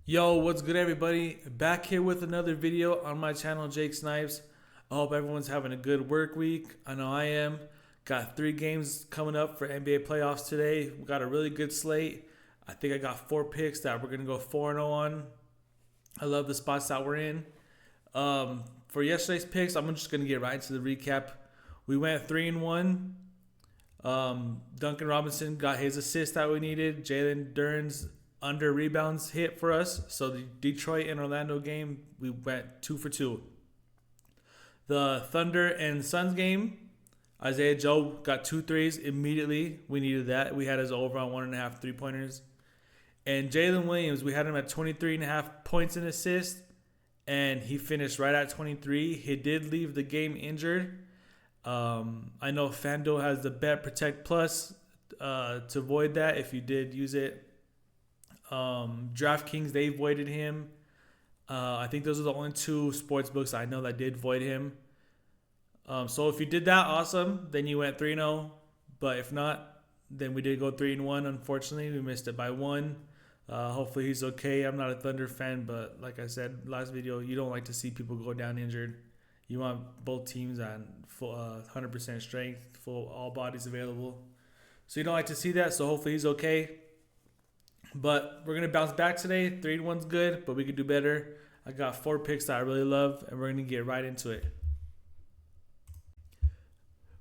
Yo, what's good everybody? Back here with another video on my channel, Jake Snipes. I hope everyone's having a good work week. I know I am. Got 3 games coming up for NBA playoffs today. We got a really good slate. I think I got 4 picks that we're going to go 4-0 on. I love the spots that we're in. For yesterday's picks, I'm just going to get right into the recap. We went 3-1. Duncan Robinson got his assist that we needed. Jalen Duren's under rebounds hit for us. So the Detroit and Orlando game, we went 2 for 2. The Thunder and Suns game, Isaiah Joe got 2 threes immediately. We needed that. We had his over on 1.5 3-pointers. And Jalen Williams, we had him at 23.5 points and assists, and he finished right at 23. He did leave the game injured. I know FanDuel has the Bet Protect Plus to avoid that if you did use it. DraftKings, they voided him. I think those are the only 2 sports books I know that did void him. So if you did that, awesome. Then you went 3-0. But if not, then we did go 3-1. Unfortunately, we missed it by 1. Hopefully he's okay. I'm not a Thunder fan, but like I said last video, you don't like to see people go down injured. You want both teams on full 100% strength, full all bodies available. So you don't like to see that. So hopefully he's okay. But we're going to bounce back today. 3-1's good, but we could do better. I got 4 picks that I really love, and we're going to get right into it.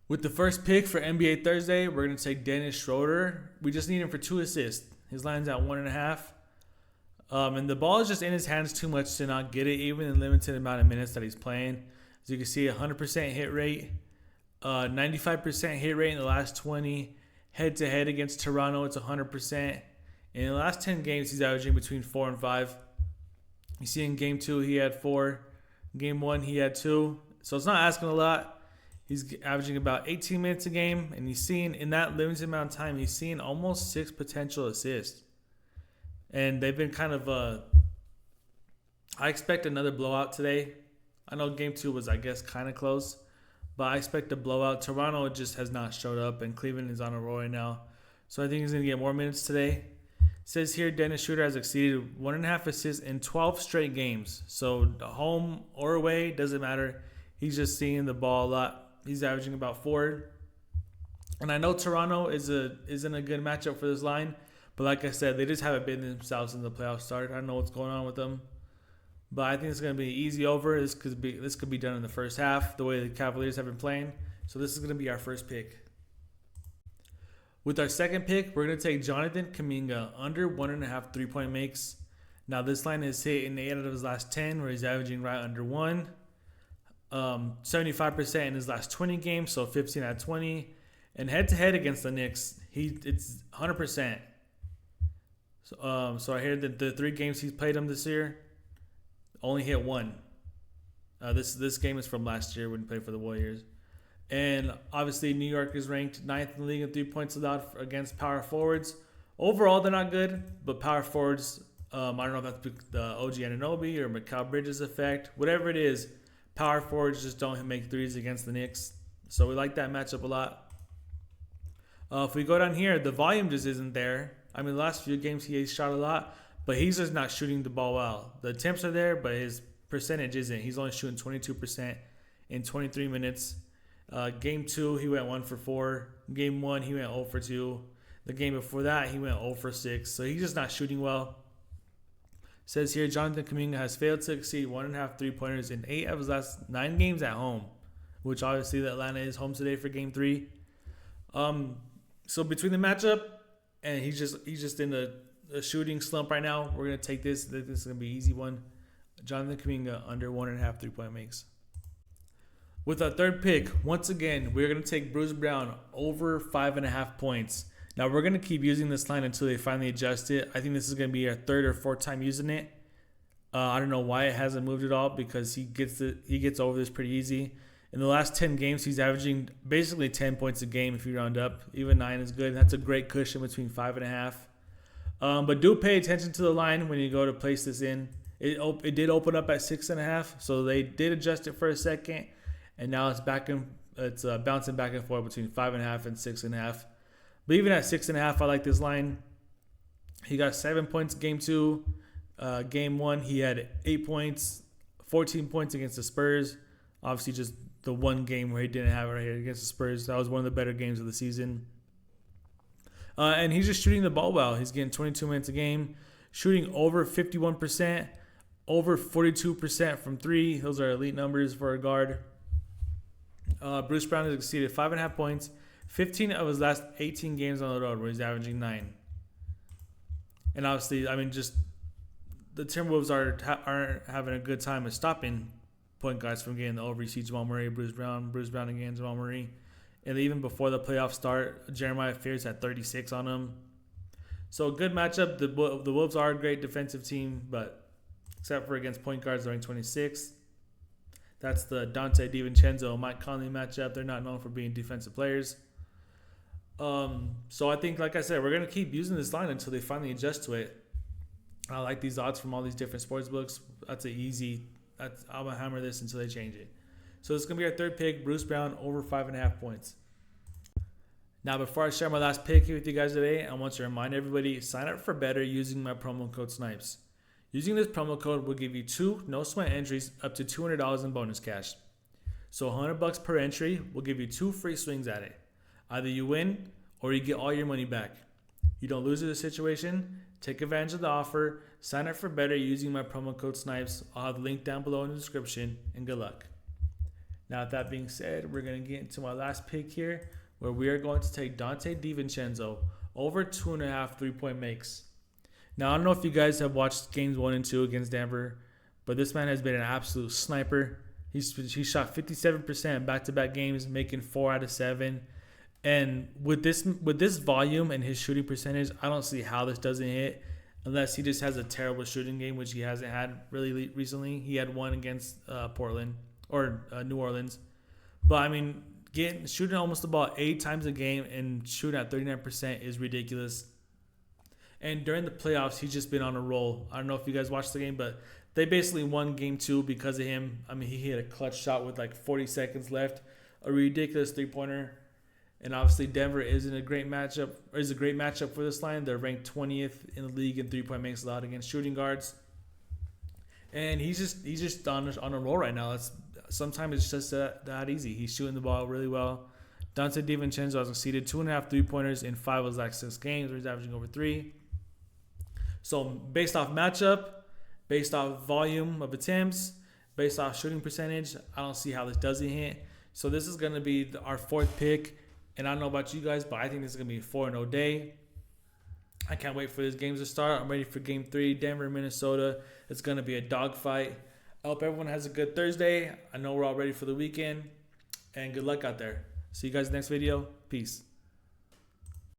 With the first pick for NBA Thursday, we're going to take Dennis Schroeder. We just need him for 2 assists. His line's at 1.5. And the ball is just in his hands too much to not get it, even in the limited amount of minutes that he's playing. As you can see, 100% hit rate, 95% hit rate in the last 20. Head-to-head against Toronto, it's 100%. In the last 10 games, he's averaging between 4 and 5. You see in Game 2, he had 4. Game 1, he had 2. So it's not asking a lot. He's averaging about 18 minutes a game, and he's seeing, in that limited amount of time, he's seeing almost 6 potential assists. And they've been kind of, I expect another blowout today. I know Game 2 was, I guess, kind of close, but I expect a blowout. Toronto just has not showed up, and Cleveland is on a roll right now. So I think he's going to get more minutes today. It says here Dennis Schroeder has exceeded 1.5 assists in 12 straight games. So home or away, doesn't matter. He's just seeing the ball a lot. He's averaging about 4. And I know Toronto isn't a good matchup for this line. But like I said, they just haven't been themselves in the playoff start. I don't know what's going on with them. But I think it's going to be easy over. This could be done in the first half, the way the Cavaliers have been playing. So this is going to be our first pick. With our second pick, we're going to take Jonathan Kuminga under 1.5 3-point makes. Now this line is hit in 8 out of his last 10, where he's averaging right under 1. 75% in his last 20 games, so 15 out of 20. And head-to-head against the Knicks, it's 100%. So I hear that the 3 games he's played him this year, only hit 1. This game is from last year when he played for the Warriors. And obviously, New York is ranked 9th in the league in 3 points allowed against power forwards. Overall, they're not good, but power forwards, I don't know if that's the OG Anunoby or Mikal Bridges effect. Whatever it is, power forwards just don't make threes against the Knicks. So we like that matchup a lot. If we go down here, the volume just isn't there. I mean, the last few games he shot a lot, but he's just not shooting the ball well. The attempts are there, but his percentage isn't. He's only shooting 22% in 23 minutes. Game 2, he went 1 for 4. Game 1, he went 0 for 2. The game before that, he went 0 for 6. So he's just not shooting well. It says here, Jonathan Kuminga has failed to exceed 1.5 3-pointers in 8 of his last 9 games at home, which obviously the Atlanta is home today for Game 3. So between the matchup and he's just in a shooting slump right now, we're gonna take this. This is gonna be an easy one. Jonathan Kuminga under 1.5 3-point makes. With our third pick, once again, we're going to take Bruce Brown over 5.5 points. Now, we're going to keep using this line until they finally adjust it. I think this is going to be our 3rd or 4th time using it. I don't know why it hasn't moved at all, because he gets over this pretty easy. In the last 10 games, he's averaging basically 10 points a game if you round up. Even 9 is good. That's a great cushion between 5.5. But do pay attention to the line when you go to place this in. It did open up at 6.5, so they did adjust it for a second. And now it's bouncing back and forth between 5.5 and 6.5. But even at 6.5, I like this line. He got 7 points game 2. Game 1, he had 8 points, 14 points against the Spurs. Obviously, just the one game where he didn't have it right here against the Spurs. That was one of the better games of the season. And he's just shooting the ball well. He's getting 22 minutes a game, shooting over 51%, over 42% from 3. Those are elite numbers for a guard. Bruce Brown has exceeded 5.5 points, 15 of his last 18 games on the road, where he's averaging 9. And obviously, I mean, just the Timberwolves aren't having a good time of stopping point guards from getting the over. You see Jamal Murray, Bruce Brown again, Jamal Murray. And even before the playoffs start, Jeremiah Fears had 36 on him. So a good matchup. The Wolves are a great defensive team, but except for against point guards, they're ranked 26th. That's the Dante DiVincenzo, Mike Conley matchup. They're not known for being defensive players. So I think, like I said, we're going to keep using this line until they finally adjust to it. I like these odds from all these different sports books. I'm going to hammer this until they change it. So this is going to be our third pick, Bruce Brown, over 5.5 points. Now, before I share my last pick here with you guys today, I want to remind everybody, sign up for better using my promo code SNIPES. Using this promo code will give you 2 no-sweat entries up to $200 in bonus cash. So $100 per entry will give you 2 free swings at it. Either you win or you get all your money back. You don't lose in the situation. Take advantage of the offer. Sign up for better using my promo code SNIPES. I'll have the link down below in the description, and good luck. Now, with that being said, we're going to get into my last pick here, where we are going to take Dante DiVincenzo over 2.5 3-point makes. Now, I don't know if you guys have watched games 1 and 2 against Denver, but this man has been an absolute sniper. He shot 57% back-to-back games, making 4 out of 7. And with this volume and his shooting percentage, I don't see how this doesn't hit, unless he just has a terrible shooting game, which he hasn't had really recently. He had one against New Orleans. But I mean, shooting almost about 8 times a game and shooting at 39% is ridiculous. And during the playoffs, he's just been on a roll. I don't know if you guys watched the game, but they basically won game 2 because of him. I mean, he hit a clutch shot with like 40 seconds left, a ridiculous 3-pointer. And obviously, Denver is a great matchup for this line. They're ranked 20th in the league in 3-point makes allowed against shooting guards. And he's just on a roll right now. Sometimes it's just that easy. He's shooting the ball really well. Dante DiVincenzo has exceeded 2.5 3-pointers in 5 of his last 6 games, where he's averaging over 3. So based off matchup, based off volume of attempts, based off shooting percentage, I don't see how this doesn't hit. So this is going to be our 4th pick. And I don't know about you guys, but I think this is going to be a 4-0 day. I can't wait for these games to start. I'm ready for Game 3, Denver, Minnesota. It's going to be a dogfight. I hope everyone has a good Thursday. I know we're all ready for the weekend. And good luck out there. See you guys in the next video. Peace.